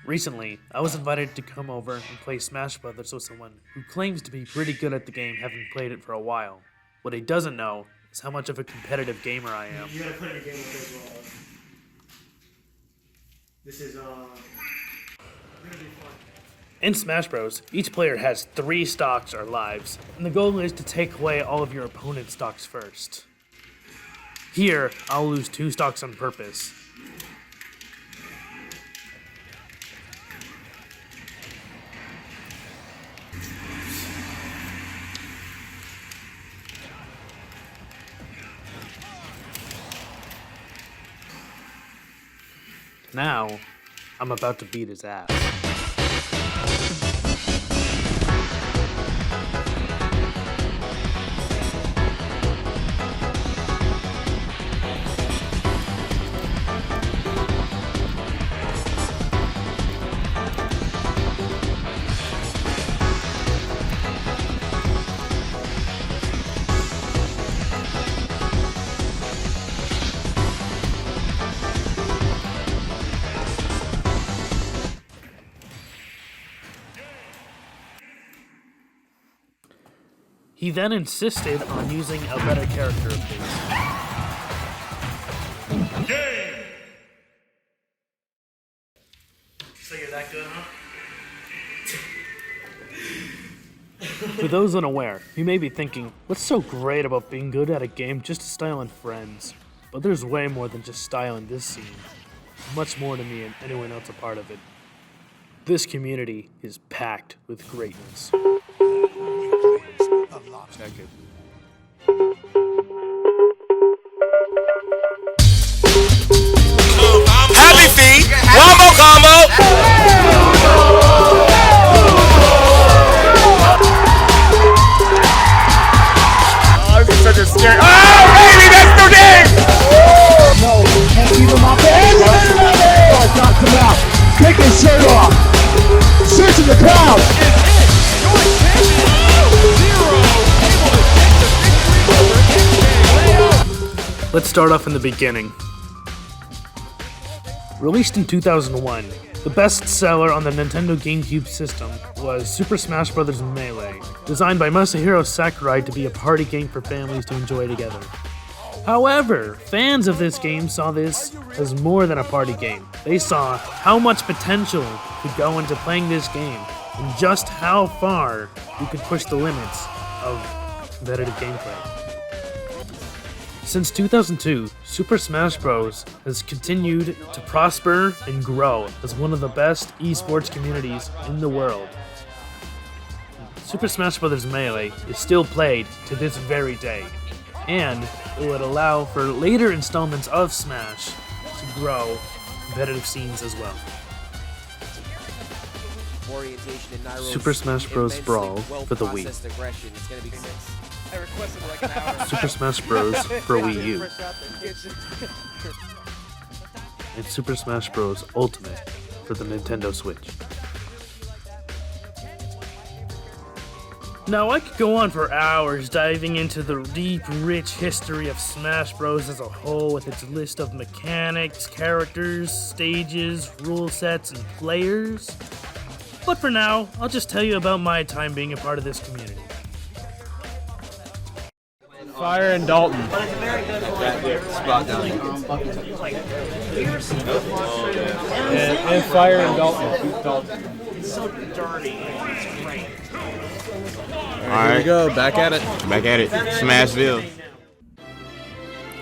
Recently, I was invited to come over and play Smash Brothers with someone who claims to be pretty good at the game, having played it for a while. What he doesn't know is how much of a competitive gamer I am. You gotta put in a game with this as well. This is gonna be fun. In Smash Bros, each player has 3 stocks or lives, and the goal is to take away all of your opponent's stocks first. Here, I'll lose 2 stocks on purpose. Now, I'm about to beat his ass. He then insisted on using a better character of his. Game! So you're that good, huh? For those unaware, you may be thinking, what's so great about being good at a game just to style and friends? But there's way more than just style in this scene. Much more to me and anyone else a part of it. This community is packed with greatness. Check it. Happy feet! Wombo combo! Oh, this is such a scary. Oh, baby, that's the game! No, can't keep him off the edge. Oh, knocks him out. Take his shirt off. Searching the crowd. Let's start off in the beginning. Released in 2001, the best seller on the Nintendo GameCube system was Super Smash Bros. Melee, designed by Masahiro Sakurai to be a party game for families to enjoy together. However, fans of this game saw this as more than a party game. They saw how much potential could go into playing this game and just how far you could push the limits of competitive gameplay. Since 2002, Super Smash Bros. Has continued to prosper and grow as one of the best esports communities in the world. Super Smash Bros. Melee is still played to this very day, and it would allow for later installments of Smash to grow competitive scenes as well. Super Smash Bros. Brawl for the Wii. Super Smash Bros. For Wii U. And Super Smash Bros. Ultimate for the Nintendo Switch. Now I could go on for hours diving into the deep, rich history of Smash Bros. As a whole with its list of mechanics, characters, stages, rule sets, and players. But for now, I'll just tell you about my time being a part of this community. Fire and Dalton. And Fire and Dalton. It's so dirty. It's great. Here we go, back at it. Back at it. Smashville.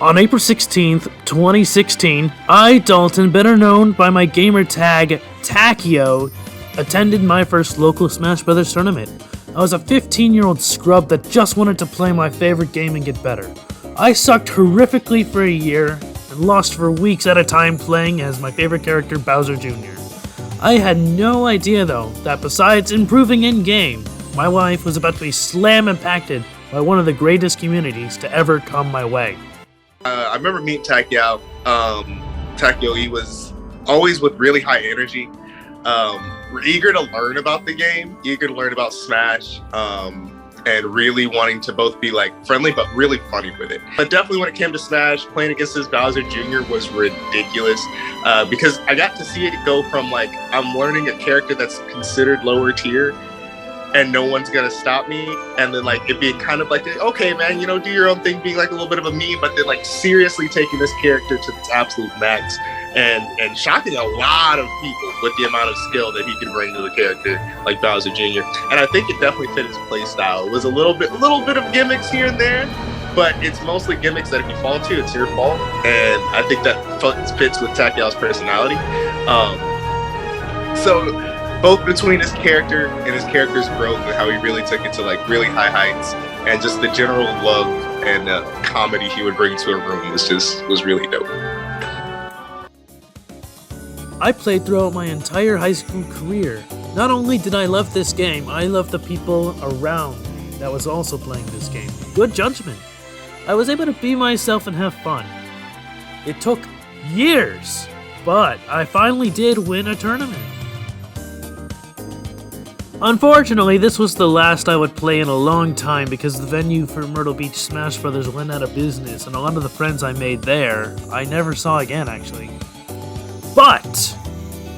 On April 16th, 2016, I, Dalton, better known by my gamer tag Takio, attended my first local Smash Brothers tournament. I was a 15-year-old scrub that just wanted to play my favorite game and get better. I sucked horrifically for a year and lost for weeks at a time playing as my favorite character, Bowser Jr. I had no idea though that besides improving in-game, my life was about to be slam impacted by one of the greatest communities to ever come my way. I remember meeting Takio. Takio, he was always with really high energy. We're eager to learn about the game, eager to learn about Smash. and really wanting to both be like friendly but really funny with it. But definitely when it came to Smash, playing against this Bowser Jr. was ridiculous because I got to see it go from like I'm learning a character that's considered lower tier and no one's gonna stop me, and then like it being kind of like, okay man, you know, do your own thing, being like a little bit of a meme, but then like seriously taking this character to its absolute max and shocking a lot of people with the amount of skill that he could bring to the character like Bowser Jr. And I think it definitely fit his play style. It was a little bit of gimmicks here and there, but it's mostly gimmicks that if you fall to, it's your fault. And I think that fits with Takeyao's personality. So both between his character and his character's growth and how he really took it to like really high heights, and just the general love and comedy he would bring to a room was really dope. I played throughout my entire high school career. Not only did I love this game, I loved the people around me that was also playing this game. Good judgment. I was able to be myself and have fun. It took years, but I finally did win a tournament. Unfortunately, this was the last I would play in a long time because the venue for Myrtle Beach Smash Brothers went out of business, and a lot of the friends I made there, I never saw again actually. But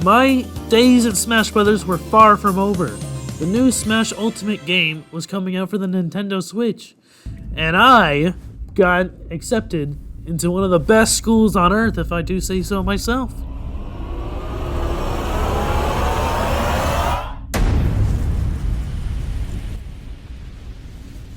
my days at Smash Brothers were far from over. The new Smash Ultimate game was coming out for the Nintendo Switch, and I got accepted into one of the best schools on earth, if I do say so myself.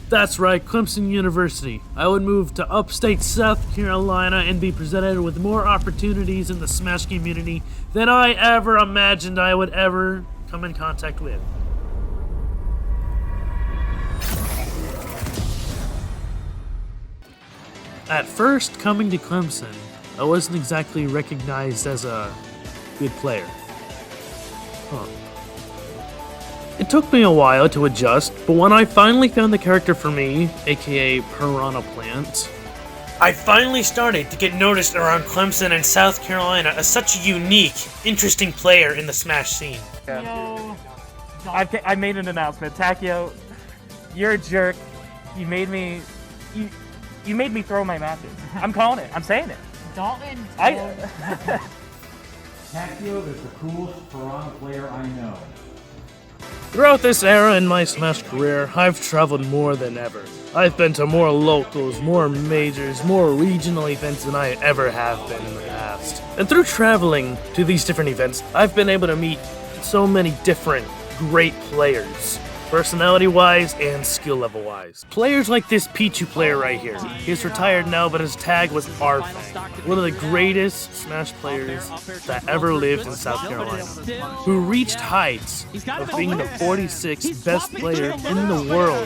That's right, Clemson University. I would move to upstate South Carolina and be presented with more opportunities in the Smash community than I ever imagined I would ever come in contact with. At first, coming to Clemson, I wasn't exactly recognized as a good player. It took me a while to adjust, but when I finally found the character for me, aka Piranha Plant, I finally started to get noticed around Clemson and South Carolina as such a unique, interesting player in the Smash scene. I made an announcement. Takeo, you're a jerk. You made me throw my matches. I'm calling it. I'm saying it. Dalton. Takeo is the coolest Piranha player I know. Throughout this era in my Smash career, I've traveled more than ever. I've been to more locals, more majors, more regional events than I ever have been in the past. And through traveling to these different events, I've been able to meet so many different great players, personality-wise and skill level-wise. Players like this Pichu player right here. He's retired now, but his tag was Arfang, one of the greatest Smash players that ever lived in South Carolina, who reached heights of being the 46th best player in the world.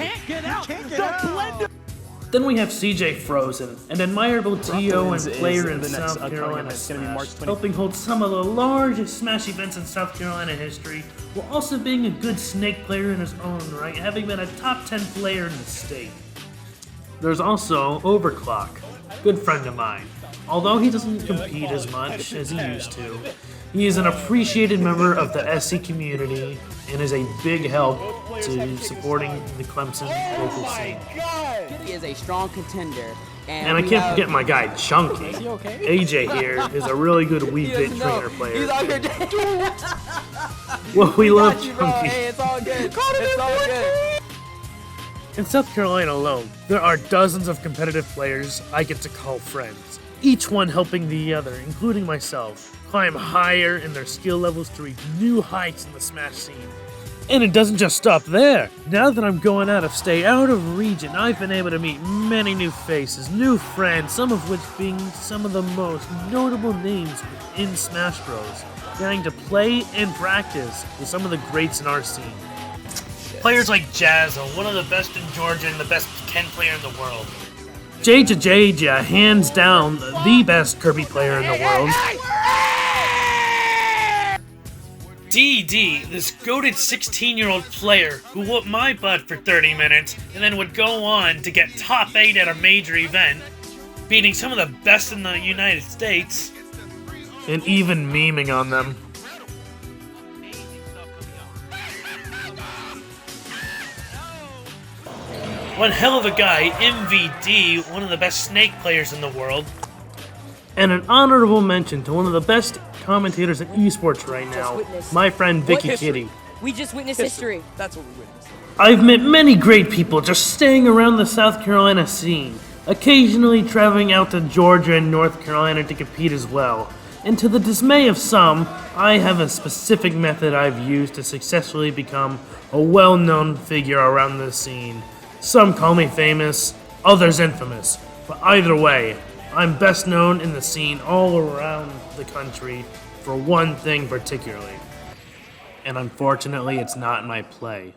Then we have CJ Frozen, an admirable TO and player in South Carolina Smash, helping hold some of the largest Smash events in South Carolina history, while also being a good Snake player in his own right, having been a top 10 player in the state. There's also Overclock, good friend of mine. Although he doesn't compete as much as he used to, he is an appreciated member of the SC community and is a big help to supporting the Clemson local scene. He is a strong contender. And I can't forget my guy, Chunky. AJ here is a really good Wii Fit trainer player. He's out here. Well, we love Chunky. Hey, it's all good. It's all good. In South Carolina alone, there are dozens of competitive players I get to call friends, each one helping the other, including myself, climb higher in their skill levels to reach new heights in the Smash scene. And it doesn't just stop there. Now that I'm going out of state, out of region, I've been able to meet many new faces, new friends, some of which being some of the most notable names in Smash Bros. Getting to play and practice with some of the greats in our scene. Players like Jazzo, one of the best in Georgia and the best Ken player in the world. Jaja, hands down, the best Kirby player in the world. DD, this goated 16-year-old player who whooped my butt for 30 minutes and then would go on to get top 8 at a major event, beating some of the best in the United States, and even memeing on them. One hell of a guy, MVD, one of the best Snake players in the world. And an honorable mention to one of the best commentators in esports right now, my friend Vicky Kitty. We just witnessed history. That's what we witnessed. I've met many great people just staying around the South Carolina scene, occasionally traveling out to Georgia and North Carolina to compete as well. And to the dismay of some, I have a specific method I've used to successfully become a well-known figure around the scene. Some call me famous, others infamous, but either way, I'm best known in the scene all around the country for one thing particularly. And unfortunately, it's not my play.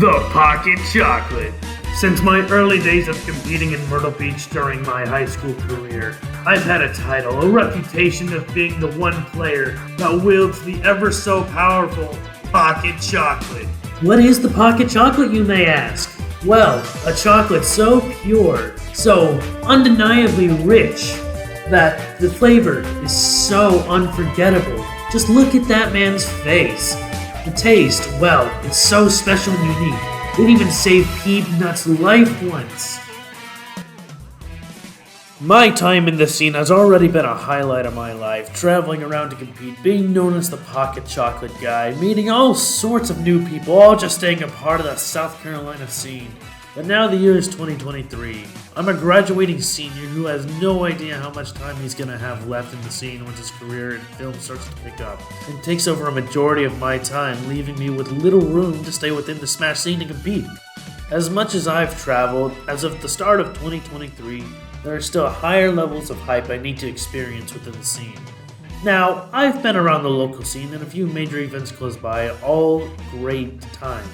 The Pocket Chocolate. Since my early days of competing in Myrtle Beach during my high school career, I've had a title, a reputation of being the one player that wields the ever so powerful Pocket Chocolate. What is the Pocket Chocolate, you may ask? Well, a chocolate so pure, so undeniably rich, that the flavor is so unforgettable. Just look at that man's face. The taste, well, it's so special and unique. It even saved Peanut's life once. My time in the scene has already been a highlight of my life, traveling around to compete, being known as the Pocket Chocolate Guy, meeting all sorts of new people, all just staying a part of the South Carolina scene. But now the year is 2023. I'm a graduating senior who has no idea how much time he's going to have left in the scene once his career in film starts to pick up, and takes over a majority of my time, leaving me with little room to stay within the Smash scene and compete. As much as I've traveled, as of the start of 2023, there are still higher levels of hype I need to experience within the scene. Now, I've been around the local scene and a few major events close by, all great times.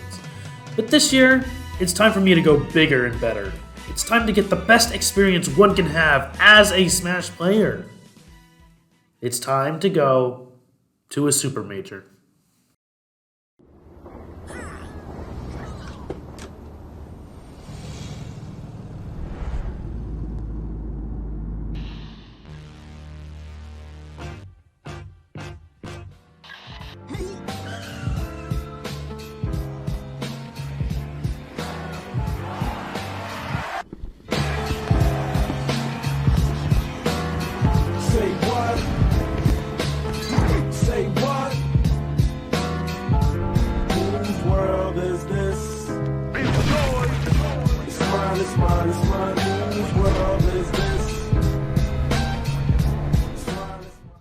But this year, it's time for me to go bigger and better. It's time to get the best experience one can have as a Smash player. It's time to go to a super major. Say what? Whose world is this? It's mine, it's mine, it's mine. Whose world is this? It's mine, it's mine.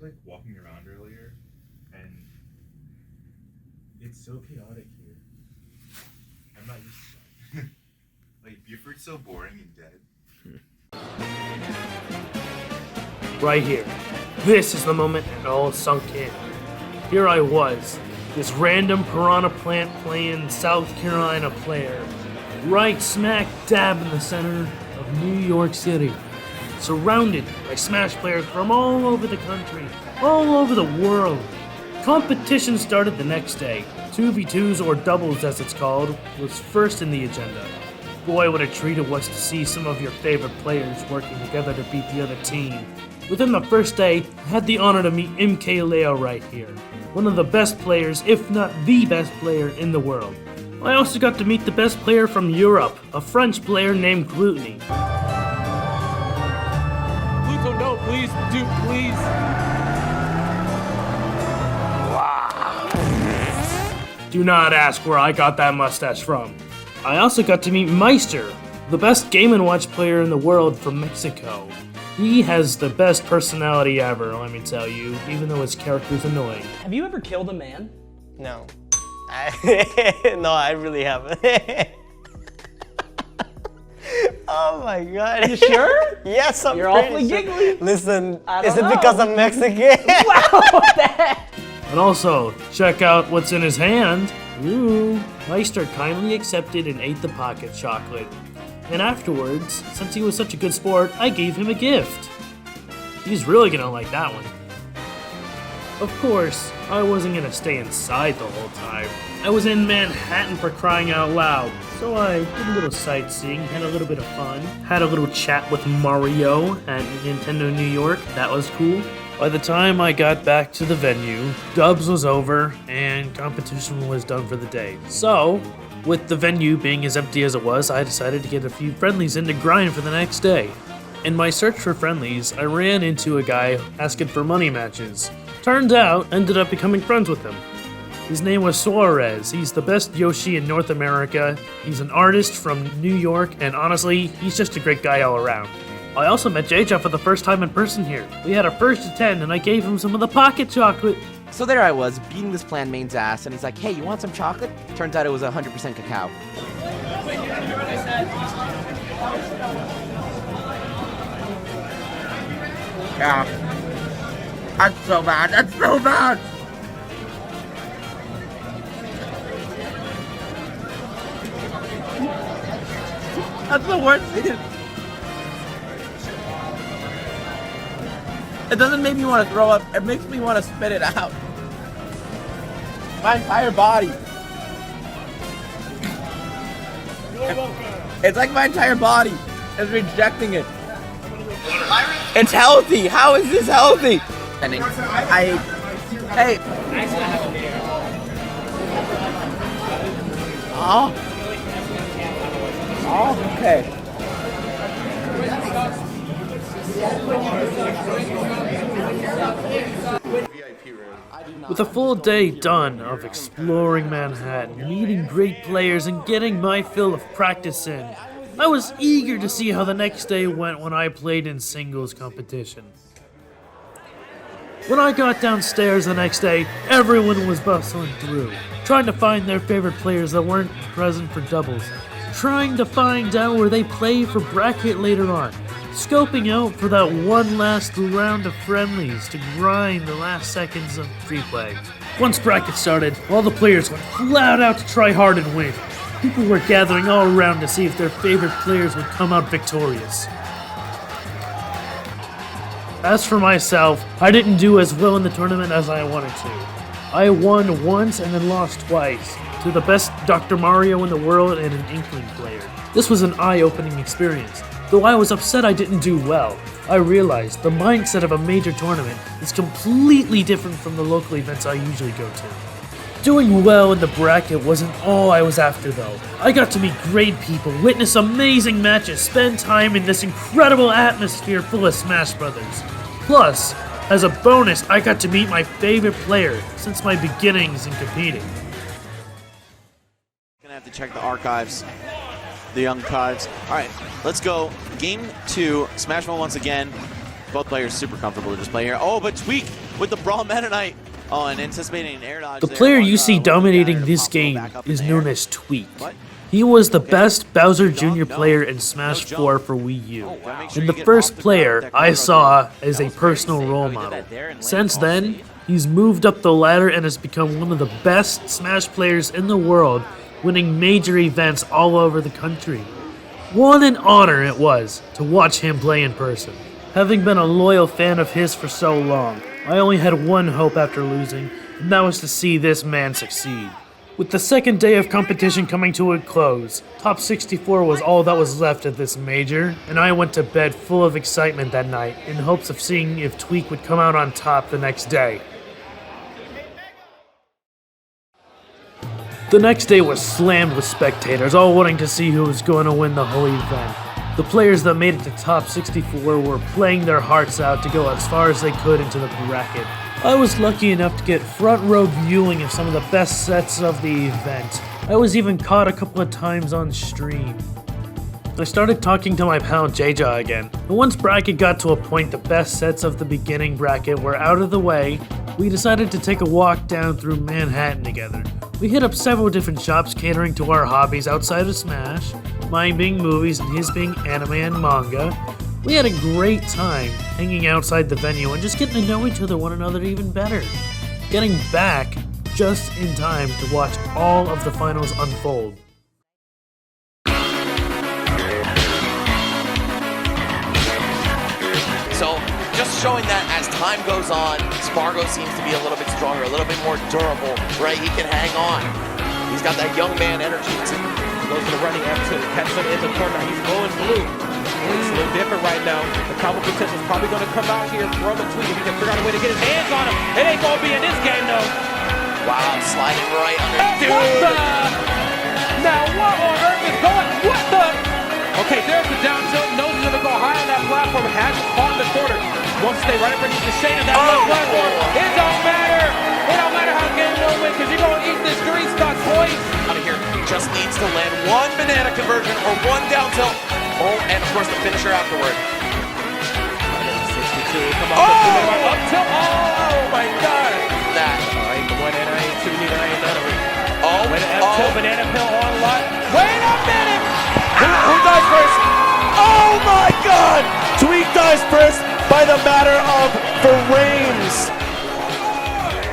like walking around earlier, and it's so chaotic here. I'm not used to that. Like, Buford's so boring and dead. Right here. This is the moment it all sunk in. Here I was, this random piranha plant playing South Carolina player, right smack dab in the center of New York City, surrounded by Smash players from all over the country, all over the world. Competition started the next day. 2v2s, or doubles as it's called, was first in the agenda. Boy, what a treat it was to see some of your favorite players working together to beat the other team. Within the first day, I had the honor to meet MKLeo right here, one of the best players, if not the best player in the world. I also got to meet the best player from Europe, a French player named Gluteny. Pluto, no, please, please. Do not ask where I got that mustache from. I also got to meet Meister, the best Game & Watch player in the world from Mexico. He has the best personality ever, let me tell you, even though his character's annoying. Have you ever killed a man? No. No, I really haven't. Oh my god. You sure? Yes, I'm You're pretty awfully sure. giggly. Listen, I is don't it know. because I'm Mexican? Wow, that. And also, check out what's in his hand. Ooh, Meister kindly accepted and ate the pocket chocolate. And afterwards, since he was such a good sport, I gave him a gift. He's really gonna like that one. Of course, I wasn't gonna stay inside the whole time. I was in Manhattan for crying out loud. So I did a little sightseeing, had a little bit of fun, had a little chat with Mario at Nintendo New York. That was cool. By the time I got back to the venue, dubs was over and competition was done for the day. So, with the venue being as empty as it was, I decided to get a few friendlies in to grind for the next day. In my search for friendlies, I ran into a guy asking for money matches. Turned out, ended up becoming friends with him. His name was Suarez. He's the best Yoshi in North America. He's an artist from New York, and honestly, he's just a great guy all around. I also met JJ for the first time in person here. We had our first to 10, and I gave him some of the pocket chocolate. So there I was, beating this plan main's ass, and he's like, hey, you want some chocolate? Turns out it was 100% cacao. Yeah. That's so bad, that's so bad! That's the worst thing. It doesn't make me want to throw up, it makes me want to spit it out. My entire body. It's like my entire body is rejecting it. It's healthy! How is this healthy? And hey. Oh, okay. With a full day done of exploring Manhattan, meeting great players, and getting my fill of practice in, I was eager to see how the next day went when I played in singles competition. When I got downstairs the next day, everyone was bustling through, trying to find their favorite players that weren't present for doubles, trying to find out where they play for bracket later on, scoping out for that one last round of friendlies to grind the last seconds of free play. Once bracket started, all the players went flat out to try hard and win. People were gathering all around to see if their favorite players would come out victorious. As for myself, I didn't do as well in the tournament as I wanted to. I won once and then lost twice, to the best Dr. Mario in the world and an Inkling player. This was an eye-opening experience. Though I was upset I didn't do well, I realized the mindset of a major tournament is completely different from the local events I usually go to. Doing well in the bracket wasn't all I was after though. I got to meet great people, witness amazing matches, spend time in this incredible atmosphere full of Smash Brothers. Plus, as a bonus, I got to meet my favorite player since my beginnings in competing. Gonna have to check the archives, the archives. All right, let's go. Game 2, Smash Ball once again. Both players super comfortable to just play here. Oh, but Tweak with the Brawl Meta Knight. Oh, and anticipating an air dodge. The there. player you see One dominating guy this pops him game back up in is the known air. as Tweak. What? He was the best Bowser Jr. No. player in Smash No 4 jump. for Wii U, Gotta make sure and you the get first off the ground player with that I corner saw roll. as That a was very personal safe. role How he did model. that there and landed Since all then, safe. he's moved up the ladder and has become one of the best Smash players in the world, winning major events all over the country. What an honor it was to watch him play in person. Having been a loyal fan of his for so long, I only had one hope after losing, and that was to see this man succeed. With the second day of competition coming to a close, Top 64 was all that was left of this major, and I went to bed full of excitement that night in hopes of seeing if Tweak would come out on top the next day. The next day was slammed with spectators, all wanting to see who was going to win the whole event. The players that made it to Top 64 were playing their hearts out to go as far as they could into the bracket. I was lucky enough to get front row viewing of some of the best sets of the event. I was even caught a couple of times on stream. I started talking to my pal JJ again, and once bracket got to a point the best sets of the beginning bracket were out of the way, we decided to take a walk down through Manhattan together. We hit up several different shops catering to our hobbies outside of Smash, mine being movies and his being anime and manga. We had a great time hanging outside the venue and just getting to know one another even better. Getting back just in time to watch all of the finals unfold. So, just showing that as time goes on, Spargo seems to be a little bit stronger, a little bit more durable, right? He can hang on. He's got that young man energy. Goes to the running M2, catches him in the corner. He's going blue. It's a little different right now. The combo potential is probably going to come out here from a Tweak if he can figure out a way to get his hands on him. It ain't going to be in this game, though. Wow, sliding right under. What the? Now, what on earth is going? What the? Okay, there's the down tilt. Knows he's going to go high on that platform. Has him caught in the corner. Wants to stay right underneath the shade of that left platform. It don't matter. It don't matter how the game will win because you're going to eat this green stock, boys. Out of here, he just needs to land one banana conversion or one down tilt. Oh, and of course the finisher afterward. 62, come on, up tilt. Oh my God. That. All right, the one and I ain't two, neither I ain't none of it. Oh, wait a F2 banana pill on lot. Wait a minute. Who dies first? Oh my God! Tweak dies first by the matter of frames.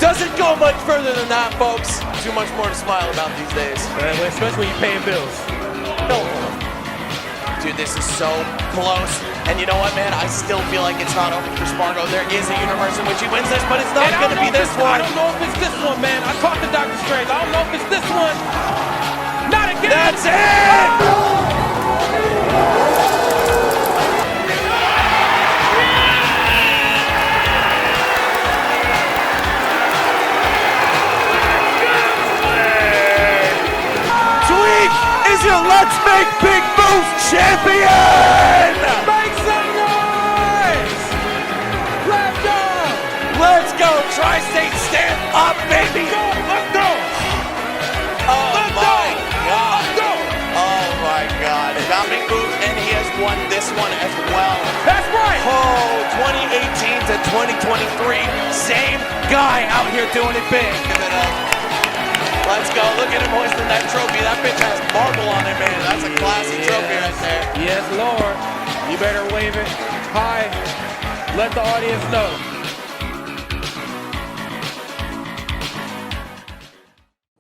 Doesn't go much further than that, folks. Too much more to smile about these days. Especially when you're paying bills. No. Dude, this is so close. And you know what, man? I still feel like it's not over for Spargo. There is a universe in which he wins this, but it's not going to be this one. I don't know if it's this one, man. I talked to Dr. Strange. I don't know if it's this one. Not again. That's it! Is your Let's Make Big Moves champion! Make some noise! Let's go! Let's go! Tri-State stand up, baby! Let's go! Oh my God! Oh my God! Got big moves, and he has won this one as well. That's right! Oh, 2018 to 2023, same guy out here doing it big. Give it up. Let's go. Look at him hoisting that trophy. That bitch has marble on it, man. That's a classy trophy right there. Yes, Lord. You better wave it high. Let the audience know.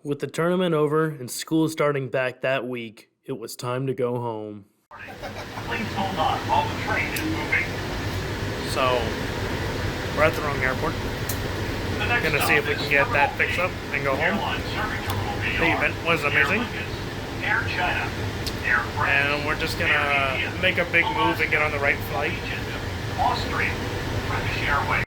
With the tournament over and school starting back that week, it was time to go home. Please hold on while the train is moving. So, we're at the wrong airport. Gonna see if we can get that fixed up and go home. The event was amazing. And we're just gonna make a big move and get on the right flight. Austrian, British Airways.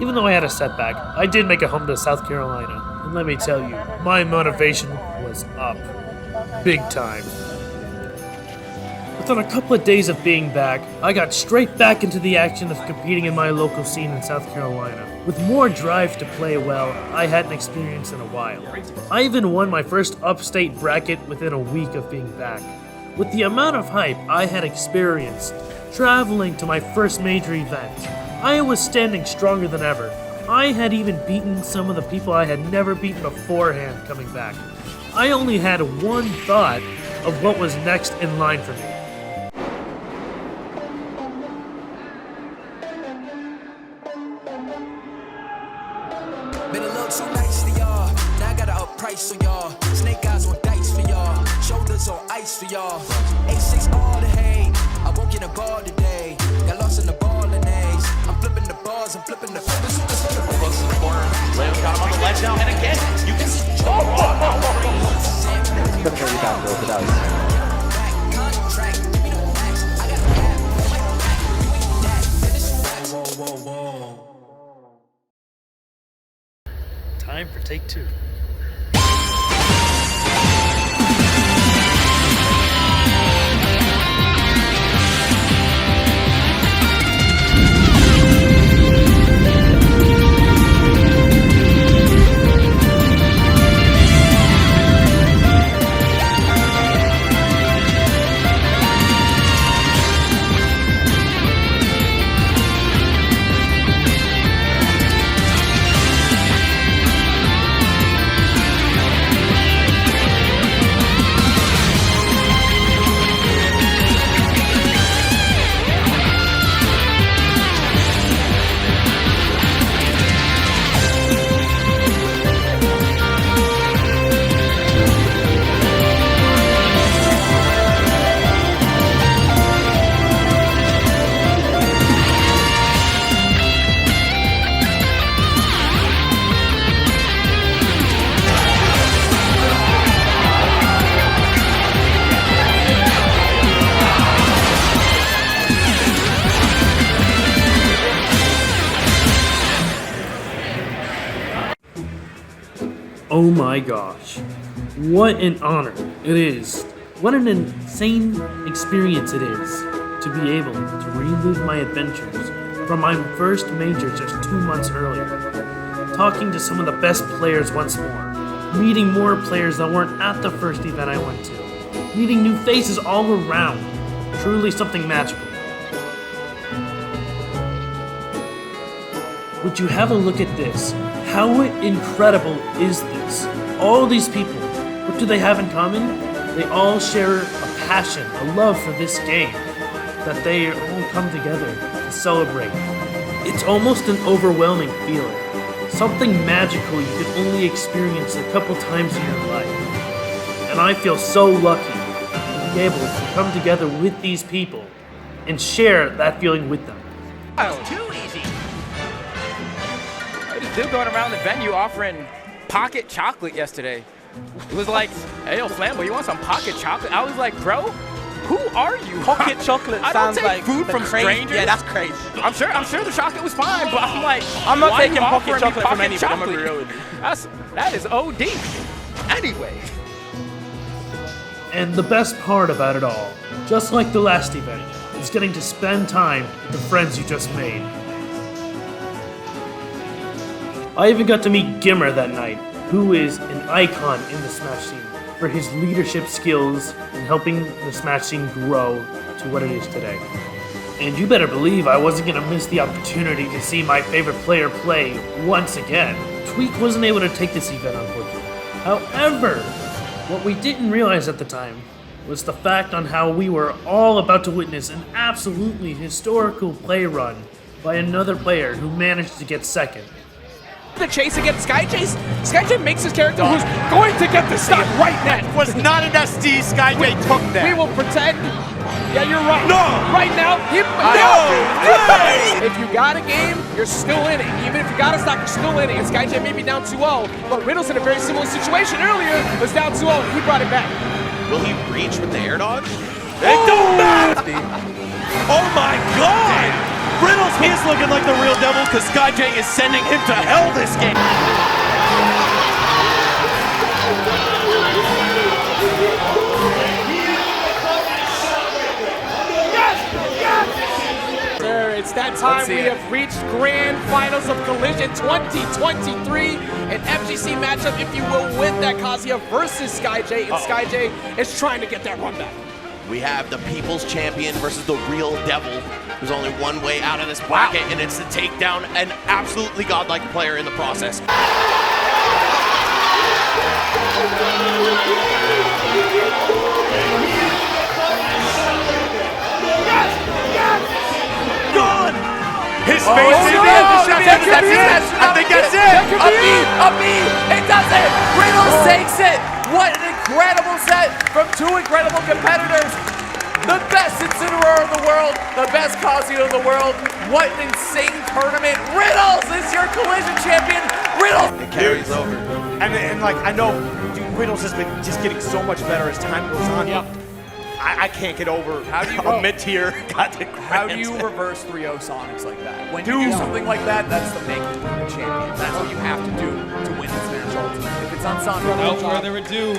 Even though I had a setback, I did make it home to South Carolina, and let me tell you, my motivation was up. Big time. Within a couple of days of being back, I got straight back into the action of competing in my local scene in South Carolina, with more drive to play well I hadn't experienced in a while. I even won my first upstate bracket within a week of being back. With the amount of hype I had experienced traveling to my first major event, I was standing stronger than ever. I had even beaten some of the people I had never beaten beforehand coming back. I only had one thought of what was next in line for me. Been a little too nice for y'all. Now I gotta up price for y'all. Snake eyes on dice for y'all. Shoulders on ice for y'all. A6 all the hate. I won't get a ball today. Got lost in the ball and A's. I'm flipping the balls. I'm flipping the flippers. Close to the corner. Leo got him on the ledge now. And again, you can see. Time for take two. Oh my gosh. What an honor it is. What an insane experience it is to be able to relive my adventures from my first major just 2 months earlier. Talking to some of the best players once more. Meeting more players that weren't at the first event I went to. Meeting new faces all around. Truly something magical. Would you have a look at this? How incredible is this? All these people, what do they have in common? They all share a passion, a love for this game, that they all come together to celebrate. It's almost an overwhelming feeling. Something magical you can only experience a couple times in your life. And I feel so lucky to be able to come together with these people and share that feeling with them. Too easy. This dude going around the venue offering pocket chocolate yesterday. It was like, hey, yo, Flambo, you want some pocket chocolate? I was like, bro, who are you? Pocket chocolate I don't sounds take like food from crazy. strangers. Yeah, that's crazy. I'm sure the chocolate was fine, but I'm like, I'm not why taking you pocket offering me chocolate from pocket anybody. I'm gonna be chocolate? real with you. That is OD. Anyway. And the best part about it all, just like the last event, is getting to spend time with the friends you just made. I even got to meet Gimmer that night, who is an icon in the Smash scene for his leadership skills in helping the Smash scene grow to what it is today. And you better believe I wasn't going to miss the opportunity to see my favorite player play once again. Tweak wasn't able to take this event, unfortunately. However, what we didn't realize at the time was the fact on how we were all about to witness an absolutely historical play run by another player who managed to get second. The chase against Skyjay. Skyjay makes his character who's going to get the stock right now. That was not an SD. Skyjay took that. We will pretend. Yeah, you're right. No. Right now, No. If you got a game, you're still in it. Even if you got a stock, you're still in it. And Skyjay may be down 2-0, but Riddle's in a very similar situation earlier. Was down 2-0, and he brought it back. Will he reach with the air dodge? It don't matter. Oh my God. Riddles, he is looking like the real devil because Skyjay is sending him to hell this game. that time. Let's see We it. have reached grand finals of Collision 2023, an FGC matchup, if you will, with that Kazuya versus SkyJ, and SkyJ is trying to get that run back. We have the People's Champion versus the Real Devil. There's only one way out of this bracket, and it's to take down an absolutely godlike player in the process. Gone! His Oh, face is no! that's it! I think that's it! A B! It does it! Riddles takes it! What an incredible set from two incredible competitors! The best Incineroar in the world, the best Kazuya in the world. What an insane tournament! Riddles is your Collision champion! Riddles! It carries over. And like, I know Riddles has been just getting so much better as time goes on. Yep. I can't get over a mid-tier. How do you reverse 3-0 Sonics like that? When you do something like that, that's the making of the champion. That's what you have to do to win in Smash Ultimate. If it's on Sonic, Without further ado,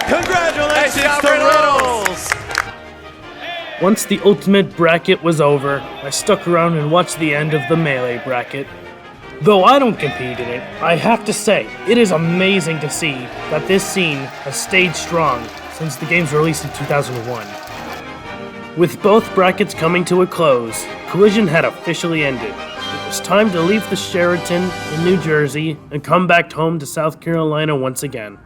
Congratulations to Riddles! Once the Ultimate bracket was over, I stuck around and watched the end of the Melee bracket. Though I don't compete in it, I have to say, it is amazing to see that this scene has stayed strong since the game's release in 2001. With both brackets coming to a close, Collision had officially ended. It was time to leave the Sheraton in New Jersey and come back home to South Carolina once again.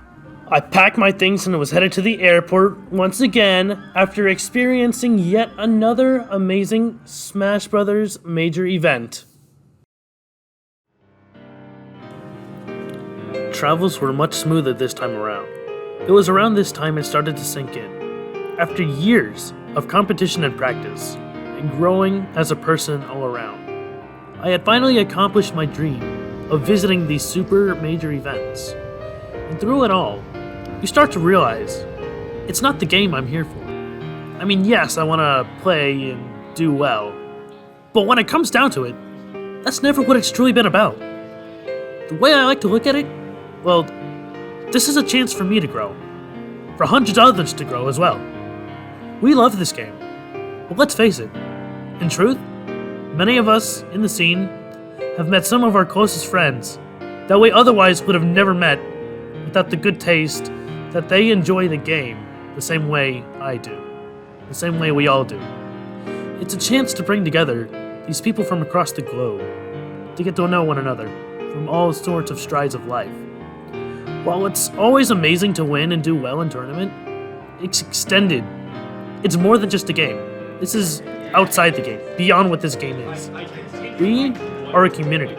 I packed my things and was headed to the airport once again after experiencing yet another amazing Smash Bros. Major event. Travels were much smoother this time around. It was around this time it started to sink in. After years of competition and practice, and growing as a person all around, I had finally accomplished my dream of visiting these super major events. And through it all, you start to realize it's not the game I'm here for. I mean, yes, I want to play and do well, but when it comes down to it, that's never what it's truly been about. The way I like to look at it, well, this is a chance for me to grow, for hundreds of others to grow as well. We love this game, but let's face it, in truth, many of us in the scene have met some of our closest friends that we otherwise would have never met without the good taste that they enjoy the game the same way I do, the same way we all do. It's a chance to bring together these people from across the globe, to get to know one another from all sorts of strides of life. While it's always amazing to win and do well in tournament, it's extended. It's more than just a game. This is outside the game, beyond what this game is. We are a community,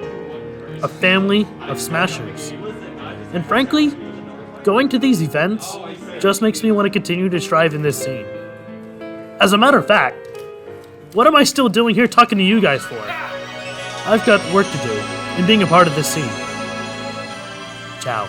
a family of Smashers. And frankly, going to these events just makes me want to continue to strive in this scene. As a matter of fact, what am I still doing here talking to you guys for? I've got work to do in being a part of this scene. Ciao.